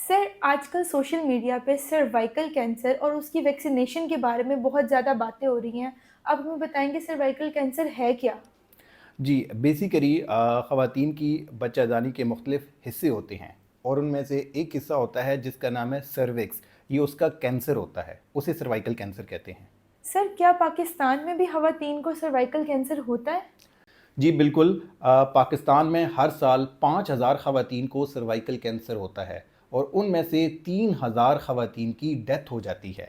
Sir, आजकल social media पे cervical cancer और उसकी वैक्सीनेशन के बारे में बहुत ज़्यादा बातें हो रही हैं। आप हमें बताएँगे सर्वाइकल कैंसर है क्या? जी, बेसिकली ख़वातीन की बच्चादानी के मुख्तलिफ़ हिस्से होते हैं और उनमें से एक हिस्सा होता है जिसका नाम है सर्विक्स। ये उसका कैंसर होता है, उसे सर्वाइकल कैंसर कहते हैं। सर, क्या पाकिस्तान में भी ख़वातीन को सर्वाइकल कैंसर होता है? जी बिल्कुल, पाकिस्तान में हर साल 5,000 ख़वातीन को सर्वाइकल कैंसर होता है और उनमें से 3,000 ख़वातीन की डेथ हो जाती है।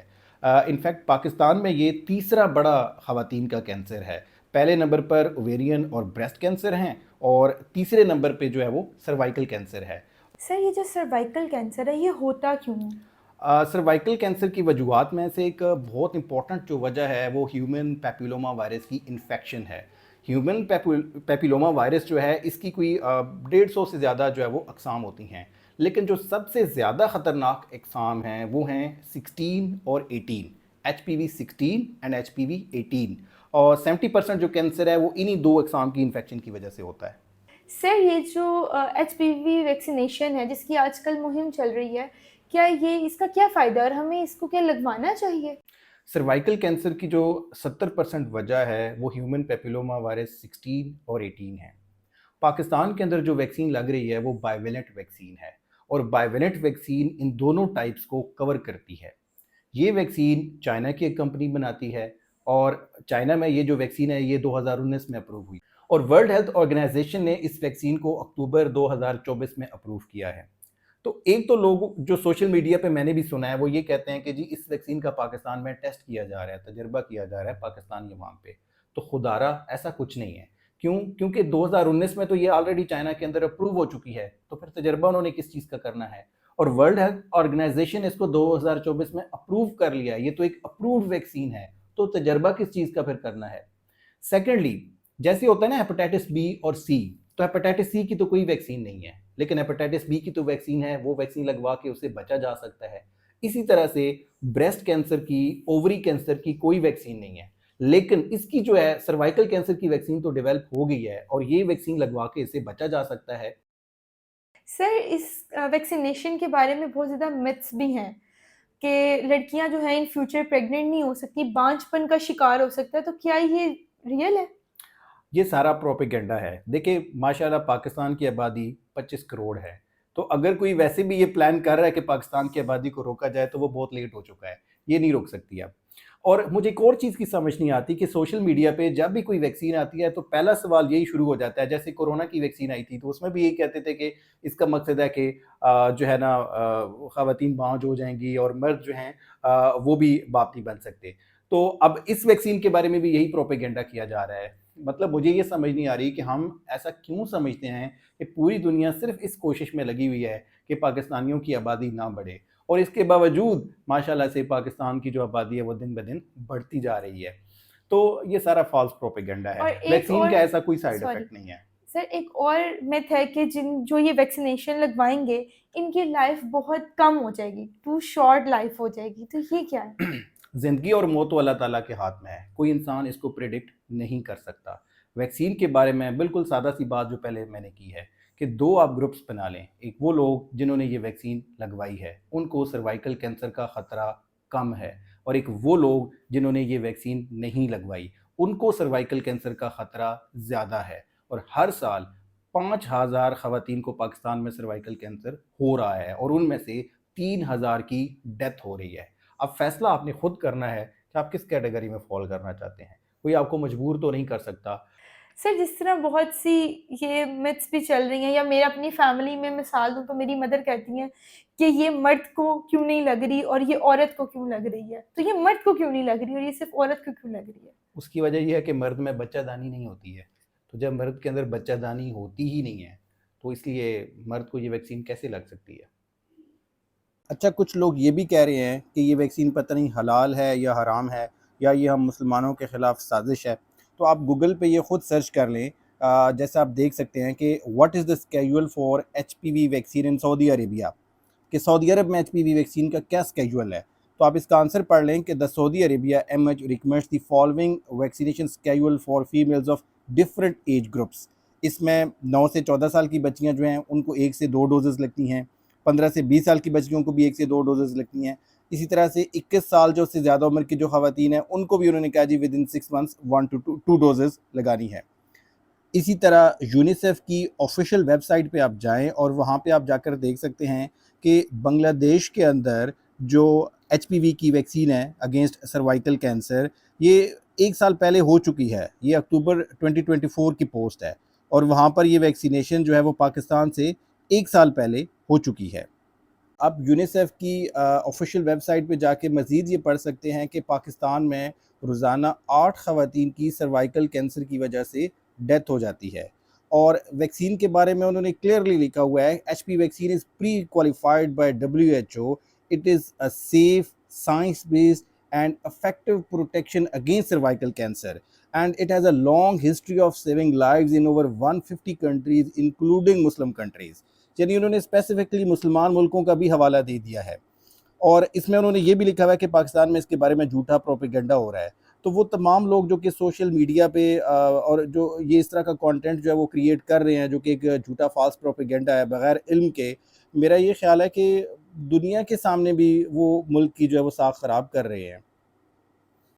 इनफैक्ट पाकिस्तान में ये तीसरा बड़ा ख़वातीन का कैंसर है। पहले नंबर पर ओवेरियन और ब्रेस्ट कैंसर हैं और तीसरे नंबर पे जो है वो सर्वाइकल कैंसर है। सर, ये जो सर्वाइकल कैंसर है, ये होता क्यों है? सर्वाइकल कैंसर की वजूहत में से एक बहुत इंपॉर्टेंट जो वजह है वो ह्यूमन पैपिलोमा वायरस की इन्फेक्शन है। ह्यूमन पैपिलोमा वायरस जो है इसकी कोई 150 से ज़्यादा जो है वो अकसाम होती हैं, लेकिन जो सबसे ज़्यादा ख़तरनाक अकसाम हैं वो हैं 16 और 18, HPV 16 एंड HPV 18। और 70% जो कैंसर है वो इन्हीं दो अकसाम की इन्फेक्शन की वजह से होता है। सर, ये जो एचपीवी वैक्सीनेशन है, जिसकी आजकल मुहिम चल रही है, क्या ये इसका क्या फ़ायदा है और हमें इसको क्या लगवाना चाहिए? सर्वाइकल कैंसर की जो 70% वजह है वो ह्यूमन पेपिलोमा वायरस 16 और 18 है। पाकिस्तान के अंदर जो वैक्सीन लग रही है वो बाइवेलेंट वैक्सीन है और बाइवेलेंट वैक्सीन इन दोनों टाइप्स को कवर करती है। ये वैक्सीन चाइना की एक कंपनी बनाती है और चाइना में ये जो वैक्सीन है ये 2019 में अप्रूव हुई और वर्ल्ड हेल्थ ऑर्गेनाइजेशन ने इस वैक्सीन को अक्टूबर 2024 में अप्रूव किया है। तो एक तो लोग जो सोशल मीडिया पे मैंने भी सुना है वो ये कहते हैं कि जी इस वैक्सीन का पाकिस्तान में टेस्ट किया जा रहा है, तजर्बा किया जा रहा है पाकिस्तानी अवाम पे। तो खुदारा ऐसा कुछ नहीं है। क्यों? क्योंकि 2019 में तो ये ऑलरेडी चाइना के अंदर अप्रूव हो चुकी है, तो फिर तजर्बा उन्होंने किस चीज़ का करना है? और वर्ल्ड हेल्थ ऑर्गेनाइजेशन ने इसको 2024 में अप्रूव कर लिया है, ये तो एक अप्रूव्ड वैक्सीन है, तो तजर्बा किस चीज़ का फिर करना है? सेकेंडली, जैसे होता है ना हेपेटाइटिस बी और सी, तो हेपेटाइटिस सी की तो कोई वैक्सीन नहीं है, लेकिन हेपेटाइटिस बी की तो वैक्सीन है, वो वैक्सीन लगवा के उससे बचा जा सकता है। इसी तरह से ब्रेस्ट कैंसर की, ओवरी कैंसर की कोई वैक्सीन नहीं है, लेकिन इसकी जो है सर्वाइकल कैंसर की वैक्सीन तो डेवलप हो गई है और ये वैक्सीन लगवा के इससे बचा जा सकता है। सर, इस वैक्सीनेशन के बारे में बहुत ज़्यादा मिथ्स भी हैं कि लड़कियां जो हैं इन फ्यूचर प्रेग्नेंट नहीं हो सकती, बांझपन का शिकार हो सकता है, तो क्या ये रियल है? ये सारा प्रोपेगेंडा है। देखिए माशाल्लाह पाकिस्तान की आबादी 25 करोड़ है। तो अगर कोई वैसे भी ये प्लान कर रहा है कि पाकिस्तान की आबादी को रोका जाए तो वो बहुत लेट हो चुका है। ये नहीं रोक सकती अब। और मुझे एक और चीज़ की समझ नहीं आती कि सोशल मीडिया पे जब भी कोई वैक्सीन आती है तो पहला सवाल यही शुरू हो जाता है। जैसे कोरोना की वैक्सीन आई थी तो उसमें भी यही कहते थे कि इसका मकसद है कि जो है ना ख़वातीन बाँझ हो जाएँगी और मर्द जो हैं वो भी बाप नहीं बन सकते। तो अब इस वैक्सीन के बारे में भी यही प्रोपेगेंडा किया जा रहा है। मतलब मुझे ये समझ नहीं आ रही कि हम ऐसा क्यों समझते हैं कि पूरी दुनिया सिर्फ इस कोशिश में लगी हुई है कि पाकिस्तानियों की आबादी ना बढ़े और इसके बावजूद माशाल्लाह से पाकिस्तान की जो आबादी है वो दिन ब दिन बढ़ती जा रही है। तो ये सारा फ़ॉल्स प्रोपेगेंडा है। और एक वैक्सीन और का ऐसा कोई साइड सॉरी इफ़ेक्ट नहीं है। सर, एक और मिथ है कि जिन जो ये वैक्सीनेशन लगवाएंगे, इनकी लाइफ बहुत कम हो जाएगी, टू शॉर्ट लाइफ हो जाएगी, तो ये क्या है? ज़िंदगी और मौत तो अल्लाह ताला के हाथ में है। कोई इंसान इसको प्रेडिक्ट नहीं कर सकता। वैक्सीन के बारे में बिल्कुल सादा-सी बात जो पहले मैंने की है कि 2 आप ग्रुप्स बना लें। एक वो लोग जिन्होंने ये वैक्सीन लगवाई है, उनको सर्वाइकल कैंसर का खतरा कम है और एक वो लोग जिन्होंने ये वैक्सीन नहीं लगवाई, उनको सर्वाइकल कैंसर का खतरा ज़्यादा है और हर साल 5,000 ख़वातीन को पाकिस्तान में सर्वाइकल कैंसर हो रहा है और उनमें से 3,000 की डेथ हो रही है। अब फैसला आपने खुद करना है कि आप किस कैटेगरी में फ़ॉल करना चाहते हैं। कोई आपको मजबूर तो नहीं कर सकता। सर, जिस तरह बहुत सी ये मिथ्स भी चल रही हैं, या मैं अपनी फैमिली में मिसाल दूँ तो मेरी मदर कहती हैं कि ये मर्द को क्यों नहीं लग रही और ये औरत को क्यों लग रही है। तो ये मर्द को क्यों नहीं लग रही और ये सिर्फ़ औरत को क्यों लग रही है? उसकी वजह ये है कि मर्द में बच्चादानी नहीं होती है। तो जब मर्द के अंदर बच्चादानी होती ही नहीं है, तो इसलिए मर्द को ये वैक्सीन कैसे लग सकती है? अच्छा, कुछ लोग ये भी कह रहे हैं कि ये वैक्सीन पता नहीं हलाल है या हराम है या ये हम मुसलमानों के ख़िलाफ़ साज़िश है। तो आप गूगल पे ये खुद सर्च कर लें। जैसे आप देख सकते हैं कि what is the schedule for HPV vaccine in Saudi Arabia, कि सऊदी अरब में एचपीवी वैक्सीन का क्या स्केड्यूल है। तो आप इसका आंसर पढ़ लें कि the Saudi Arabia MH recommends the following vaccination schedule for females of different age groups. इसमें 9 से 14 साल की बच्चियां जो हैं उनको 1 से 2 डोजेज़ लगती हैं। 15 से 20 साल की बच्चियों को भी 1 से 2 डोजेज़ लगती हैं। इसी तरह से 21 साल जो उससे ज़्यादा उम्र की जो ख़वातीन हैं, उनको भी उन्होंने कहा जी विदिन 6 मंथ्स 1 टू 2 डोजेज़ लगानी है। इसी तरह यूनिसेफ की ऑफिशियल वेबसाइट पे आप जाएं और वहाँ पे आप जाकर देख सकते हैं कि बांग्लादेश के अंदर जो एचपीवी की वैक्सीन है अगेंस्ट सर्वाइकल कैंसर, ये 1 साल पहले हो चुकी है। ये अक्टूबर 2024 की पोस्ट है और वहाँ पर ये वैक्सीनेशन जो है वो पाकिस्तान से 1 साल पहले हो चुकी है। आप यूनिसेफ की ऑफिशियल वेबसाइट पे जाके मज़ीद ये पढ़ सकते हैं कि पाकिस्तान में रोज़ाना 8 ख़वातीन की सर्वाइकल कैंसर की वजह से डेथ हो जाती है। और वैक्सीन के बारे में उन्होंने क्लियरली लिखा हुआ है, HP vaccine is pre qualified by WHO, it is a safe, science based and effective protection against cervical cancer and it has a long history of saving lives in over 150 countries including Muslim countries. यानी उन्होंने specifically मुसलमान मुल्कों का भी हवाला दे दिया है और इसमें उन्होंने ये भी लिखा हुआ है कि पाकिस्तान में इसके बारे में झूठा प्रोपेगेंडा हो रहा है। तो वो तमाम लोग जो कि सोशल मीडिया पे और जो ये इस तरह का कंटेंट जो है वो क्रिएट कर रहे हैं जो कि एक झूठा फाल्स प्रोपेगेंडा है बगैर इल्म के, मेरा ये ख्याल है कि दुनिया के सामने भी वो मुल्क की जो है वो साख ख़राब कर रहे हैं।